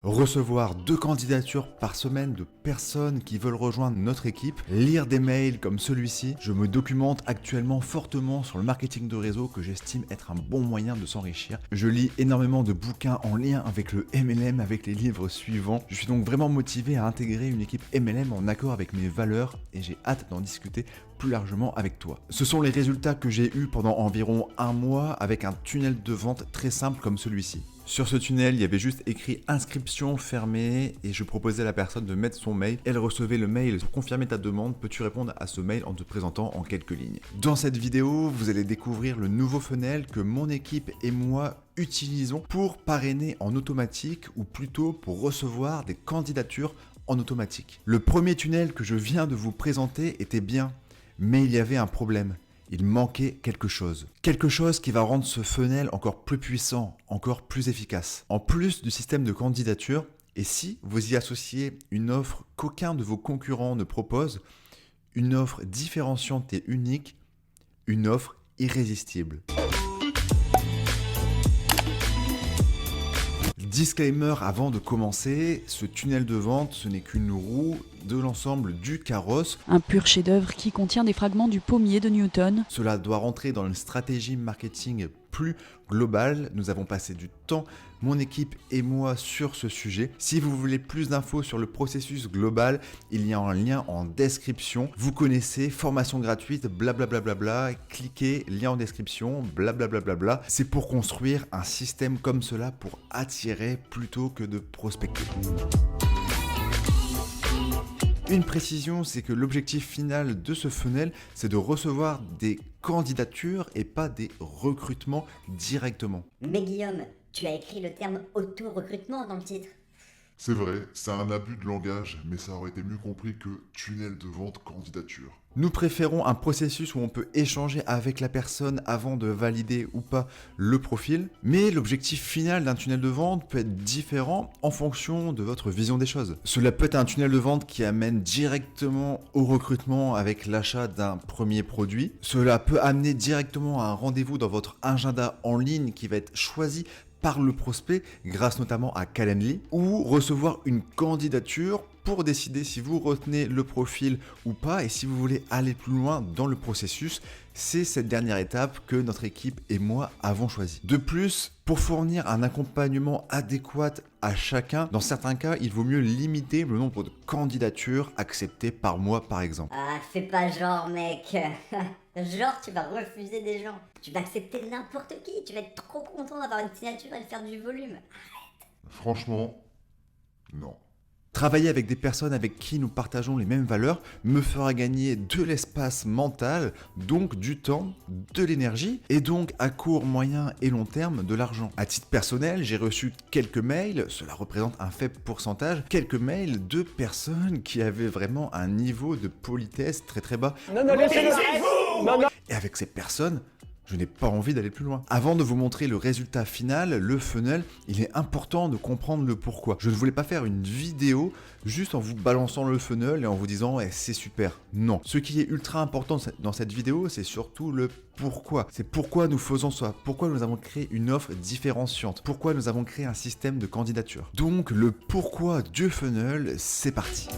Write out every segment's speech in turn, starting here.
Recevoir 2 candidatures par semaine de personnes qui veulent rejoindre notre équipe, lire des mails comme celui-ci, je me documente actuellement fortement sur le marketing de réseau que j'estime être un bon moyen de s'enrichir. Je lis énormément de bouquins en lien avec le MLM, avec les livres suivants. Je suis donc vraiment motivé à intégrer une équipe MLM en accord avec mes valeurs et j'ai hâte d'en discuter plus largement avec toi. Ce sont les résultats que j'ai eus pendant environ un mois avec un tunnel de vente très simple comme celui-ci. Sur ce tunnel, il y avait juste écrit inscription fermée et je proposais à la personne de mettre son mail. Elle recevait le mail pour confirmer ta demande. Peux-tu répondre à ce mail en te présentant en quelques lignes? Dans cette vidéo, vous allez découvrir le nouveau funnel que mon équipe et moi utilisons pour parrainer en automatique ou plutôt pour recevoir des candidatures en automatique. Le premier tunnel que je viens de vous présenter était bien, mais il y avait un problème. Il manquait quelque chose. Quelque chose qui va rendre ce funnel encore plus puissant, encore plus efficace. En plus du système de candidature, et si vous y associez une offre qu'aucun de vos concurrents ne propose, une offre différenciante et unique, une offre irrésistible. Disclaimer avant de commencer, ce tunnel de vente, ce n'est qu'une roue de l'ensemble du carrosse. Un pur chef-d'œuvre qui contient des fragments du pommier de Newton. Cela doit rentrer dans une stratégie marketing plus globale. Nous avons passé du temps, mon équipe et moi, sur ce sujet. Si vous voulez plus d'infos sur le processus global, il y a un lien en description. Vous connaissez, formation gratuite, blablabla, cliquez, lien en description, blablabla. C'est pour construire un système comme cela pour attirer plutôt que de prospecter. Une précision, c'est que l'objectif final de ce funnel, c'est de recevoir des candidatures et pas des recrutements directement. Mais Guillaume, tu as écrit le terme auto-recrutement dans le titre. C'est vrai, c'est un abus de langage, mais ça aurait été mieux compris que tunnel de vente candidature. Nous préférons un processus où on peut échanger avec la personne avant de valider ou pas le profil, mais l'objectif final d'un tunnel de vente peut être différent en fonction de votre vision des choses. Cela peut être un tunnel de vente qui amène directement au recrutement avec l'achat d'un premier produit. Cela peut amener directement à un rendez-vous dans votre agenda en ligne qui va être choisi par le prospect grâce notamment à Calendly, ou recevoir une candidature pour décider si vous retenez le profil ou pas et si vous voulez aller plus loin dans le processus. C'est cette dernière étape que notre équipe et moi avons choisi. De plus, pour fournir un accompagnement adéquat à chacun, dans certains cas, il vaut mieux limiter le nombre de candidatures acceptées par mois par exemple. Ah, fais pas genre, mec. Genre, tu vas refuser des gens. Tu vas accepter n'importe qui. Tu vas être trop content d'avoir une signature et de faire du volume. Franchement, non. Travailler avec des personnes avec qui nous partageons les mêmes valeurs me fera gagner de l'espace mental, donc du temps, de l'énergie, et donc à court, moyen et long terme de l'argent. À titre personnel, j'ai reçu quelques mails, cela représente un faible pourcentage, quelques mails de personnes qui avaient vraiment un niveau de politesse très très bas. Non, laissez-vous. Non. Et avec ces personnes, je n'ai pas envie d'aller plus loin. Avant de vous montrer le résultat final, le funnel, il est important de comprendre le pourquoi. Je ne voulais pas faire une vidéo juste en vous balançant le funnel et en vous disant c'est super. Non. Ce qui est ultra important dans cette vidéo, c'est surtout le pourquoi. C'est pourquoi nous faisons ça. Pourquoi nous avons créé une offre différenciante. Pourquoi nous avons créé un système de candidature. Donc le pourquoi du funnel, c'est parti.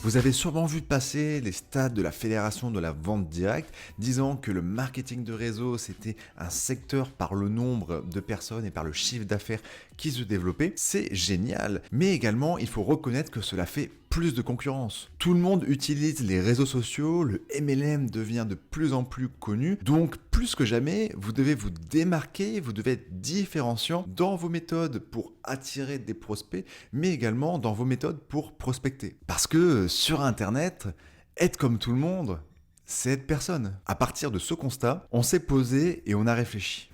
Vous avez sûrement vu passer les stats de la Fédération de la vente directe disant que le marketing de réseau c'était un secteur par le nombre de personnes et par le chiffre d'affaires qui se développait. C'est génial, mais également il faut reconnaître que cela fait plus de concurrence. Tout le monde utilise les réseaux sociaux, le MLM devient de plus en plus connu, donc plus que jamais, vous devez vous démarquer, vous devez être différenciant dans vos méthodes pour attirer des prospects, mais également dans vos méthodes pour prospecter. Parce que sur Internet, être comme tout le monde, c'est être personne. À partir de ce constat, on s'est posé et on a réfléchi.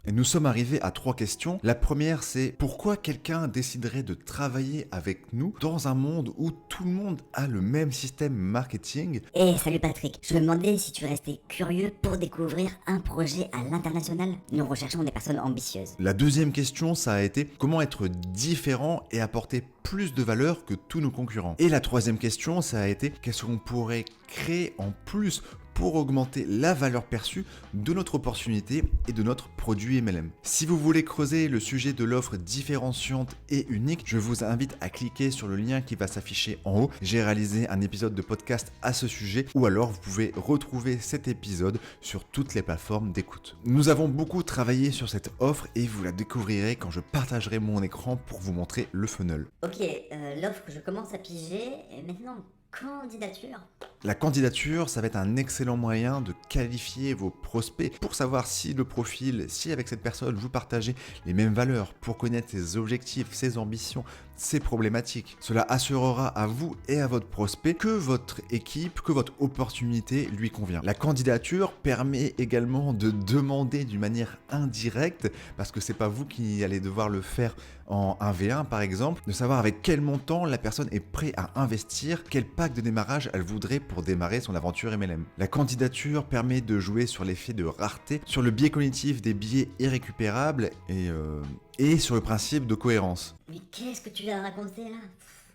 Et nous sommes arrivés à 3 questions. La première, c'est pourquoi quelqu'un déciderait de travailler avec nous dans un monde où tout le monde a le même système marketing? Salut Patrick, je me demandais si tu restais curieux pour découvrir un projet à l'international. Nous recherchons des personnes ambitieuses. La deuxième question, ça a été comment être différent et apporter plus de valeur que tous nos concurrents. Et la troisième question, ça a été qu'est-ce qu'on pourrait créer en plus pour augmenter la valeur perçue de notre opportunité et de notre produit MLM. Si vous voulez creuser le sujet de l'offre différenciante et unique, je vous invite à cliquer sur le lien qui va s'afficher en haut. J'ai réalisé un épisode de podcast à ce sujet, ou alors vous pouvez retrouver cet épisode sur toutes les plateformes d'écoute. Nous avons beaucoup travaillé sur cette offre et vous la découvrirez quand je partagerai mon écran pour vous montrer le funnel. Ok, l'offre que je commence à piger, et maintenant, candidature. La candidature, ça va être un excellent moyen de qualifier vos prospects pour savoir si le profil, si avec cette personne vous partagez les mêmes valeurs, pour connaître ses objectifs, ses ambitions, ses problématiques. Cela assurera à vous et à votre prospect que votre équipe, que votre opportunité lui convient. La candidature permet également de demander d'une manière indirecte, parce que c'est pas vous qui allez devoir le faire en 1v1 par exemple, de savoir avec quel montant la personne est prête à investir, quel pack de démarrage elle voudrait pour démarrer son aventure MLM. La candidature permet de jouer sur l'effet de rareté, sur le biais cognitif des biais irrécupérables et sur le principe de cohérence. Mais qu'est-ce que tu viens de raconter là?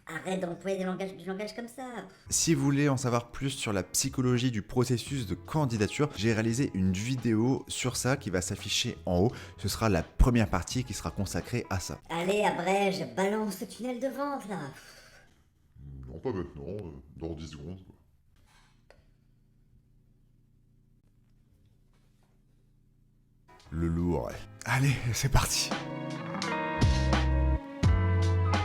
Arrête d'employer du langage comme ça. Si vous voulez en savoir plus sur la psychologie du processus de candidature, j'ai réalisé une vidéo sur ça qui va s'afficher en haut. Ce sera la première partie qui sera consacrée à ça. Allez, abrège, balance le tunnel de vente là. Non, pas maintenant, dans 10 secondes. Quoi. Le lourd. Allez, c'est parti.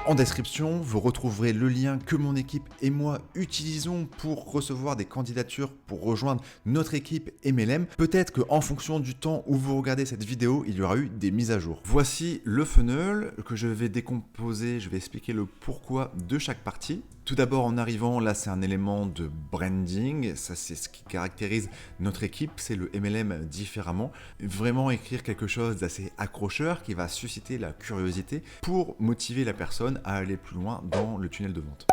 En description, vous retrouverez le lien que mon équipe et moi utilisons pour recevoir des candidatures pour rejoindre notre équipe MLM. Peut-être qu'en fonction du temps où vous regardez cette vidéo, il y aura eu des mises à jour. Voici le funnel que je vais décomposer, je vais expliquer le pourquoi de chaque partie. Tout d'abord, en arrivant, là c'est un élément de branding, ça c'est ce qui caractérise notre équipe, c'est le MLM différemment. Vraiment écrire quelque chose d'assez accrocheur qui va susciter la curiosité pour motiver la personne à aller plus loin dans le tunnel de vente.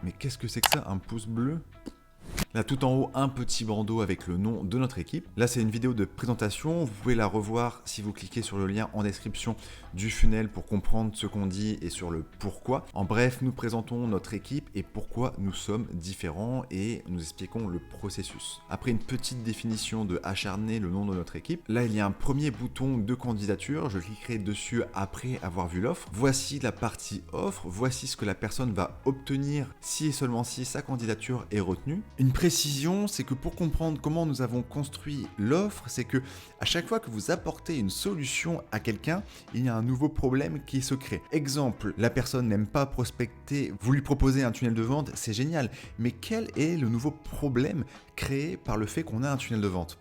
Mais qu'est-ce que c'est que ça, un pouce bleu ? Là tout en haut, un petit bandeau avec le nom de notre équipe. Là c'est une vidéo de présentation, vous pouvez la revoir si vous cliquez sur le lien en description du funnel pour comprendre ce qu'on dit et sur le pourquoi. En bref, nous présentons notre équipe et pourquoi nous sommes différents et nous expliquons le processus. Après une petite définition de acharner le nom de notre équipe, là il y a un premier bouton de candidature, je cliquerai dessus après avoir vu l'offre. Voici la partie offre, voici ce que la personne va obtenir si et seulement si sa candidature est retenue. Une précision, c'est que pour comprendre comment nous avons construit l'offre, c'est que à chaque fois que vous apportez une solution à quelqu'un, il y a un nouveau problème qui se crée. Exemple, la personne n'aime pas prospecter, vous lui proposez un tunnel de vente, c'est génial, mais quel est le nouveau problème créé par le fait qu'on a un tunnel de vente ?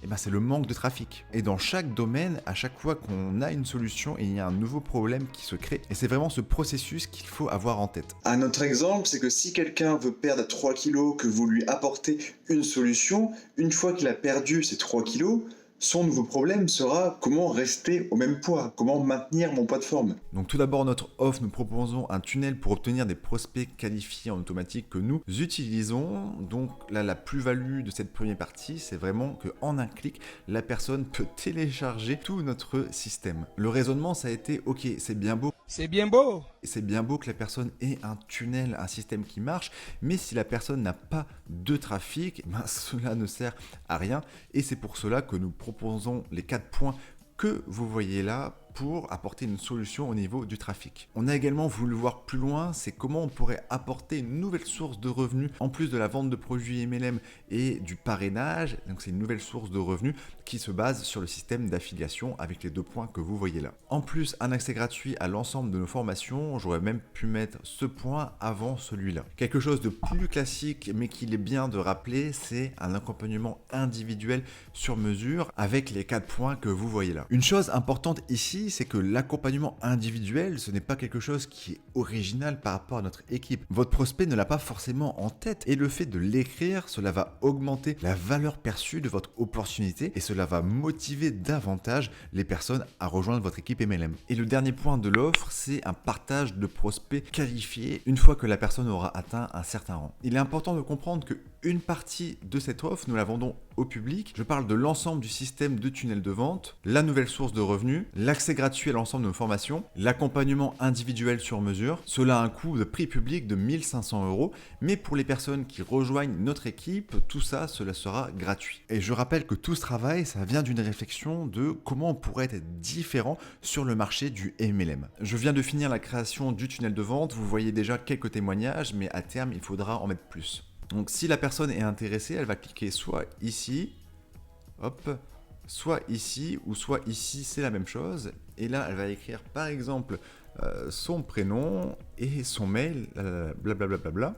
Eh ben, c'est le manque de trafic. Et dans chaque domaine, à chaque fois qu'on a une solution, il y a un nouveau problème qui se crée. Et c'est vraiment ce processus qu'il faut avoir en tête. Un autre exemple, c'est que si quelqu'un veut perdre 3 kilos, que vous lui apportez une solution, une fois qu'il a perdu ces 3 kilos, son nouveau problème sera comment rester au même poids, comment maintenir mon poids de forme. Donc tout d'abord, notre offre, nous proposons un tunnel pour obtenir des prospects qualifiés en automatique que nous utilisons. Donc là, la plus-value de cette première partie, c'est vraiment qu'en un clic, la personne peut télécharger tout notre système. Le raisonnement, ça a été, ok, c'est bien beau. C'est bien beau. C'est bien beau que la personne ait un tunnel, un système qui marche, mais si la personne n'a pas de trafic, ben cela ne sert à rien. Et c'est pour cela que nous proposons les 4 points que vous voyez là pour apporter une solution au niveau du trafic. On a également voulu voir plus loin, c'est comment on pourrait apporter une nouvelle source de revenus en plus de la vente de produits MLM et du parrainage. Donc c'est une nouvelle source de revenus qui se base sur le système d'affiliation avec les 2 points que vous voyez là. En plus, un accès gratuit à l'ensemble de nos formations, j'aurais même pu mettre ce point avant celui-là. Quelque chose de plus classique mais qu'il est bien de rappeler, c'est un accompagnement individuel sur mesure avec les 4 points que vous voyez là. Une chose importante ici, c'est que l'accompagnement individuel, ce n'est pas quelque chose qui est original par rapport à notre équipe. Votre prospect ne l'a pas forcément en tête et le fait de l'écrire, cela va augmenter la valeur perçue de votre opportunité et cela va motiver davantage les personnes à rejoindre votre équipe MLM. Et le dernier point de l'offre, c'est un partage de prospects qualifiés une fois que la personne aura atteint un certain rang. Il est important de comprendre que Une partie de cette offre, nous la vendons au public. Je parle de l'ensemble du système de tunnel de vente, la nouvelle source de revenus, l'accès gratuit à l'ensemble de nos formations, l'accompagnement individuel sur mesure. Cela a un coût de prix public de 1 500 €, mais pour les personnes qui rejoignent notre équipe, tout ça, cela sera gratuit. Et je rappelle que tout ce travail, ça vient d'une réflexion de comment on pourrait être différent sur le marché du MLM. Je viens de finir la création du tunnel de vente, vous voyez déjà quelques témoignages, mais à terme, il faudra en mettre plus. Donc si la personne est intéressée, elle va cliquer soit ici, hop, soit ici, ou soit ici, c'est la même chose. Et là, elle va écrire par exemple son prénom et son mail, blablabla,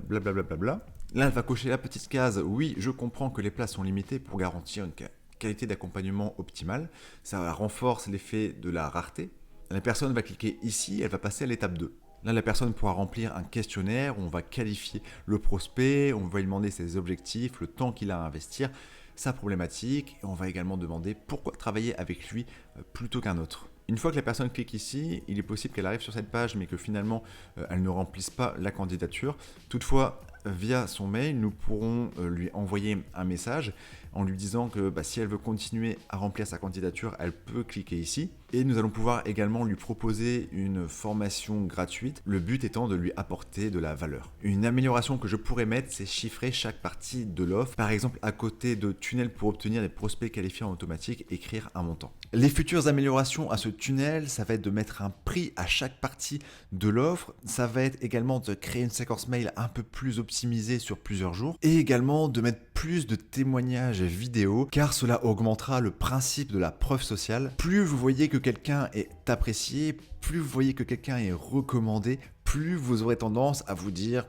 blablabla. Là, elle va cocher la petite case, oui, je comprends que les places sont limitées pour garantir une qualité d'accompagnement optimale. Ça renforce l'effet de la rareté. La personne va cliquer ici, elle va passer à l'étape 2. Là, la personne pourra remplir un questionnaire où on va qualifier le prospect, on va lui demander ses objectifs, le temps qu'il a à investir, sa problématique, et on va également demander pourquoi travailler avec lui plutôt qu'un autre. Une fois que la personne clique ici, il est possible qu'elle arrive sur cette page, mais que finalement, elle ne remplisse pas la candidature. Toutefois, via son mail, nous pourrons lui envoyer un message en lui disant que si elle veut continuer à remplir sa candidature, elle peut cliquer ici. Et nous allons pouvoir également lui proposer une formation gratuite, le but étant de lui apporter de la valeur. Une amélioration que je pourrais mettre, c'est chiffrer chaque partie de l'offre. Par exemple, à côté de tunnel pour obtenir des prospects qualifiés en automatique, écrire un montant. Les futures améliorations à ce tunnel, ça va être de mettre un prix à chaque partie de l'offre. Ça va être également de créer une séquence mail un peu plus optimisée sur plusieurs jours. Et également de mettre plus de témoignages vidéo, car cela augmentera le principe de la preuve sociale. Plus vous voyez que quelqu'un est apprécié, plus vous voyez que quelqu'un est recommandé, plus vous aurez tendance à vous dire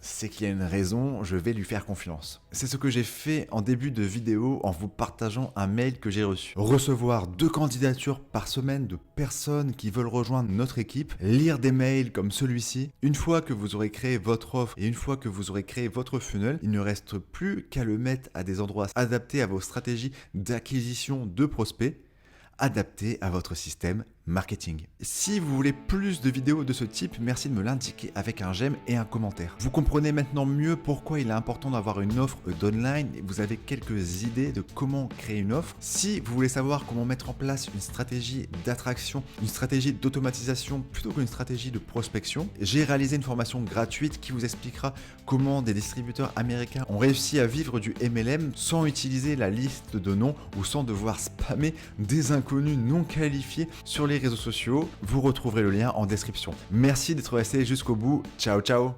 c'est qu'il y a une raison, je vais lui faire confiance. C'est ce que j'ai fait en début de vidéo en vous partageant un mail que j'ai reçu. Recevoir 2 candidatures par semaine de personnes qui veulent rejoindre notre équipe, lire des mails comme celui-ci. Une fois que vous aurez créé votre offre et une fois que vous aurez créé votre funnel, il ne reste plus qu'à le mettre à des endroits adaptés à vos stratégies d'acquisition de prospects, adaptés à votre système marketing. Si vous voulez plus de vidéos de ce type, merci de me l'indiquer avec un j'aime et un commentaire. Vous comprenez maintenant mieux pourquoi il est important d'avoir une offre d'online et vous avez quelques idées de comment créer une offre. Si vous voulez savoir comment mettre en place une stratégie d'attraction, une stratégie d'automatisation plutôt qu'une stratégie de prospection, j'ai réalisé une formation gratuite qui vous expliquera comment des distributeurs américains ont réussi à vivre du MLM sans utiliser la liste de noms ou sans devoir spammer des inconnus non qualifiés sur les réseaux sociaux. Vous retrouverez le lien en description. Merci d'être resté jusqu'au bout. Ciao ciao.